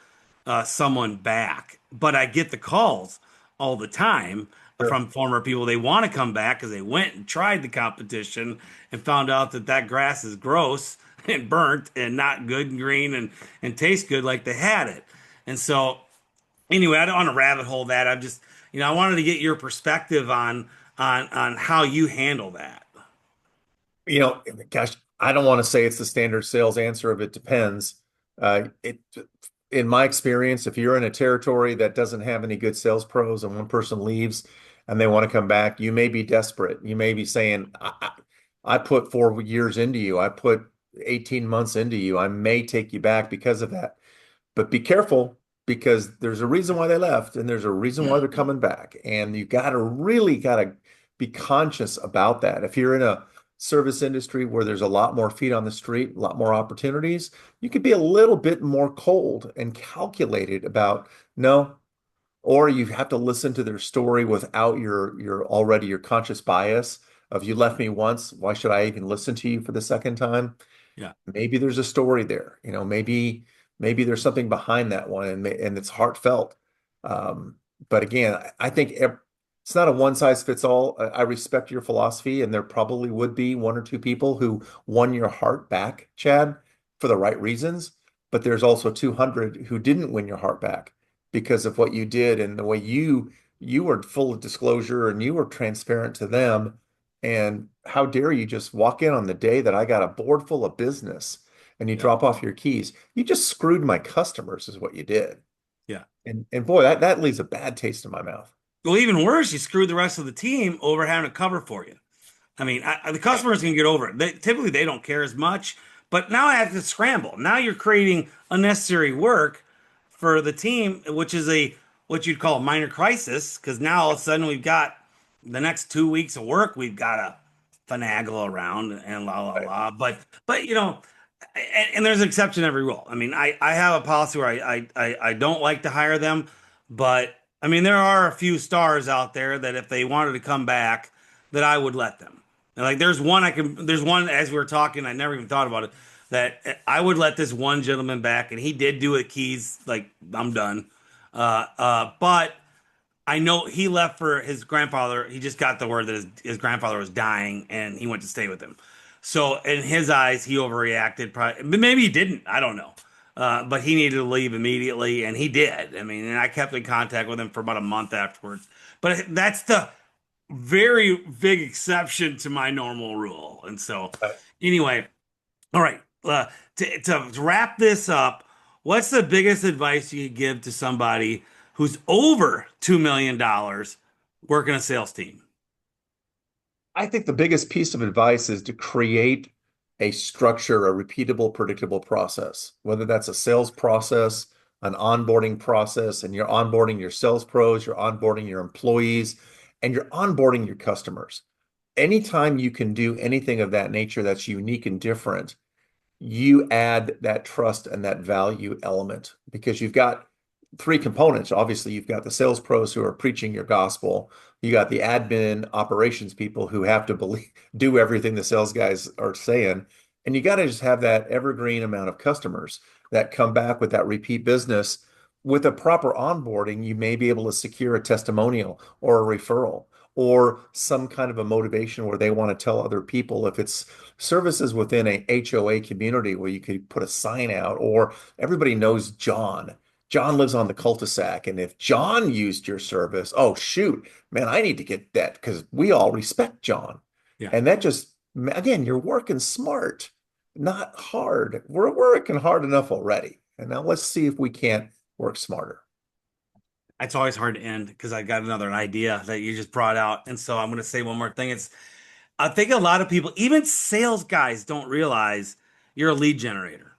someone back. But I get the calls all the time Sure. from former people. They want to come back because they went and tried the competition and found out that grass is gross and burnt and not good and green and tastes good like they had it. And so, anyway, I don't want to rabbit hole that. I'm just, I wanted to get your perspective on how you handle that. You know, Gosh, I don't want to say it's the standard sales answer of it depends. It, in my experience, if you're in a territory that doesn't have any good sales pros and one person leaves and they want to come back, you may be desperate. You may be saying, I put 4 years into you. I put 18 months into you. I may take you back because of that. But be careful because there's a reason why they left and there's a reason why they're coming back. And you got to be conscious about that. If you're in a service industry where there's a lot more feet on the street, a lot more opportunities, you could be a little bit more cold and calculated about no, or you have to listen to their story without your conscious bias of you left me once, why should I even listen to you for the second time? Yeah. Maybe there's a story there. Maybe there's something behind that one, and it's heartfelt. Um, but again, I think it's not a one size fits all. I respect your philosophy, and there probably would be one or two people who won your heart back, Chad, for the right reasons. But there's also 200 who didn't win your heart back because of what you did and the way you were full of disclosure and you were transparent to them. And how dare you just walk in on the day that I got a board full of business and you Yeah. drop off your keys? You just screwed my customers, is what you did. Yeah. And boy, that leaves a bad taste in my mouth. Well, even worse, you screwed the rest of the team over having to cover for you. I mean, the customers can get over it. Typically, they don't care as much. But now I have to scramble. Now you're creating unnecessary work for the team, which is what you'd call a minor crisis. Because now all of a sudden we've got the next 2 weeks of work we've got to finagle around and la la Right. la. But and there's an exception to every rule. I mean, I have a policy where I don't like to hire them, but I mean there are a few stars out there that if they wanted to come back, that I would let them. And like there's one as we were talking, I never even thought about it, that I would let this one gentleman back and he did do it keys, like I'm done. But I know he left for his grandfather. He just got the word that his grandfather was dying and he went to stay with him. So in his eyes, he overreacted. Probably, but maybe he didn't. I don't know. But he needed to leave immediately, and he did. I mean, and I kept in contact with him for about a month afterwards. But that's the very big exception to my normal rule. And so, anyway, all right. To wrap this up, what's the biggest advice you could give to somebody who's over $2 million working a sales team? I think the biggest piece of advice is to create a structure, a repeatable, predictable process, whether that's a sales process, an onboarding process, and you're onboarding your sales pros, you're onboarding your employees, and you're onboarding your customers. Anytime you can do anything of that nature that's unique and different, you add that trust and that value element because you've got three components. Obviously, you've got the sales pros who are preaching your gospel. You got the admin operations people who have to do everything the sales guys are saying. And you got to just have that evergreen amount of customers that come back with that repeat business. With a proper onboarding, you may be able to secure a testimonial or a referral or some kind of a motivation where they want to tell other people if it's services within a HOA community where you could put a sign out or everybody knows John. John lives on the cul-de-sac, and if John used your service, oh shoot, man, I need to get that because we all respect John. Yeah. And that just, again, you're working smart, not hard. We're working hard enough already. And now let's see if we can't work smarter. It's always hard to end because I got another idea that you just brought out. And so I'm going to say one more thing. I think a lot of people, even sales guys, don't realize you're a lead generator.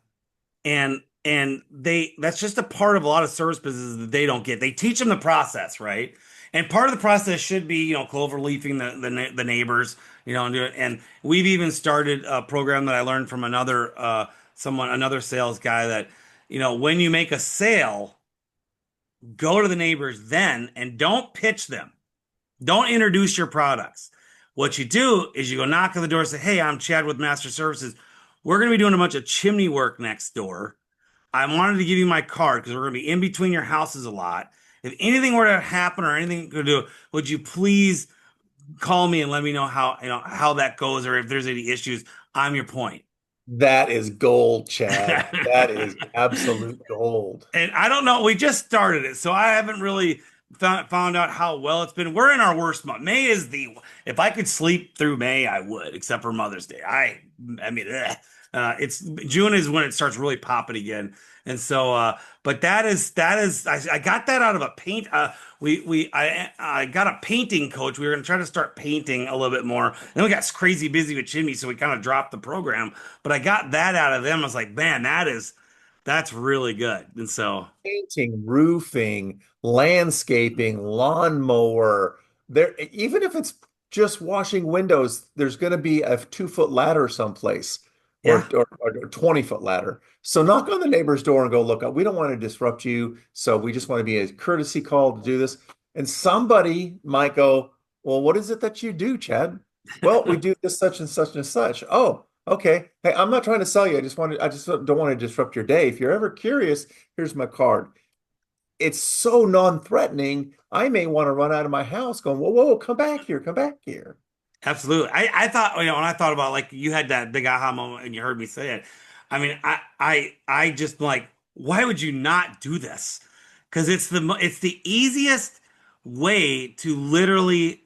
And that's just a part of a lot of service businesses that they don't get. They teach them the process, right? And part of the process should be, clover leafing the neighbors, and do it. And we've even started a program that I learned from another sales guy that, when you make a sale, go to the neighbors then and don't pitch them. Don't introduce your products. What you do is you go knock on the door and say, "Hey, I'm Chad with Master Services. We're going to be doing a bunch of chimney work next door. I wanted to give you my card because we're going to be in between your houses a lot. If anything were to happen or anything to do, would you please call me and let me know how that goes or if there's any issues? I'm your point." That is gold, Chad. That is absolute gold. And I don't know, we just started it, so I haven't really found out how well it's been. We're in our worst month. May is if I could sleep through May, I would, except for Mother's Day. I mean, it's June is when it starts really popping again. And so, but I got that out of a paint. I got a painting coach. We were going to try to start painting a little bit more. Then we got crazy busy with chimneys, so we kind of dropped the program. But I got that out of them. I was like, man, that's really good. And so, Painting, roofing, landscaping, lawnmower. There, even if it's just washing windows, there's going to be a 2 foot ladder someplace or, yeah. or a 20 foot ladder. So knock on the neighbor's door and go, look, we don't want to disrupt you. So we just want to be a courtesy call to do this. And somebody might go, well, what is it that you do, Chad? Well, we do this, such and such and such. Oh, okay. Hey, I'm not trying to sell you. I just don't want to disrupt your day. If you're ever curious, here's my card. It's so non-threatening. I may want to run out of my house going, whoa, whoa, come back here, come back here. Absolutely. I thought, when I thought about like you had that big aha moment and you heard me say it. I mean, I just like, why would you not do this? Because it's the easiest way to literally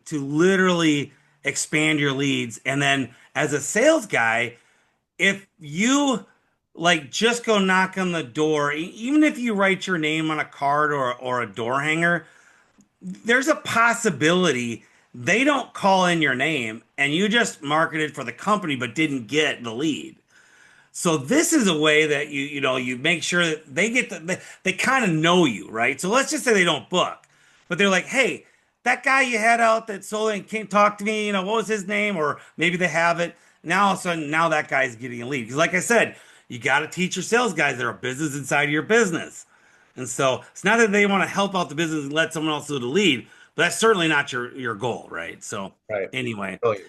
expand your leads. And then as a sales guy, if you like just go knock on the door, even if you write your name on a card or a door hanger, there's a possibility they don't call in your name and you just marketed for the company but didn't get the lead. So this is a way that you make sure that they kind of know you, right? So let's just say they don't book, but they're like, "Hey, that guy you had out that sold and came talk to me, what was his name?" Or maybe they have it. Now all of a sudden now that guy's getting a lead. Because like I said, you got to teach your sales guys they're a business inside of your business. And so it's not that they want to help out the business and let someone else do the lead, but that's certainly not your goal, right? So Right. anyway, Brilliant.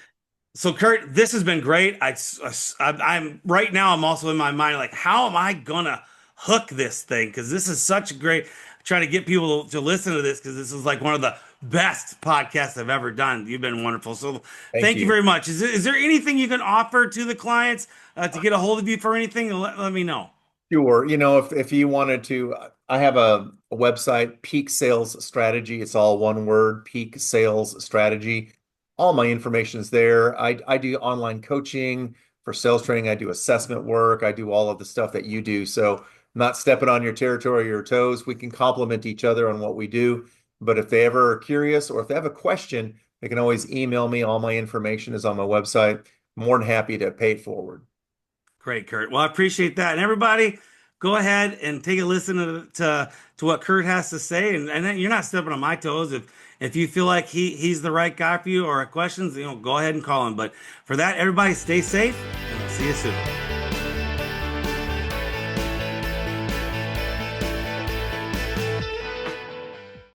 So Curt, this has been great. I'm right now. I'm also in my mind like, how am I gonna hook this thing? Because this is such great. Trying to get people to listen to this because this is like one of the best podcasts I've ever done. You've been wonderful. So Thank thank you you. very much. Is there anything you can offer to the clients to get a hold of you for anything? Let me know. Sure. If you wanted to, I have a website, Peak Sales Strategy. It's all one word, Peak Sales Strategy. All my information is there. I do online coaching for sales training. I do assessment work. I do all of the stuff that you do. So I'm not stepping on your territory or your toes. We can complement each other on what we do. But if they ever are curious or if they have a question, they can always email me. All my information is on my website. More than happy to pay it forward. Great, Curt. Well, I appreciate that. And everybody, go ahead and take a listen to what Curt has to say. And then you're not stepping on my toes. If you feel like he's the right guy for you or questions, go ahead and call him. But for that, everybody stay safe and we'll see you soon.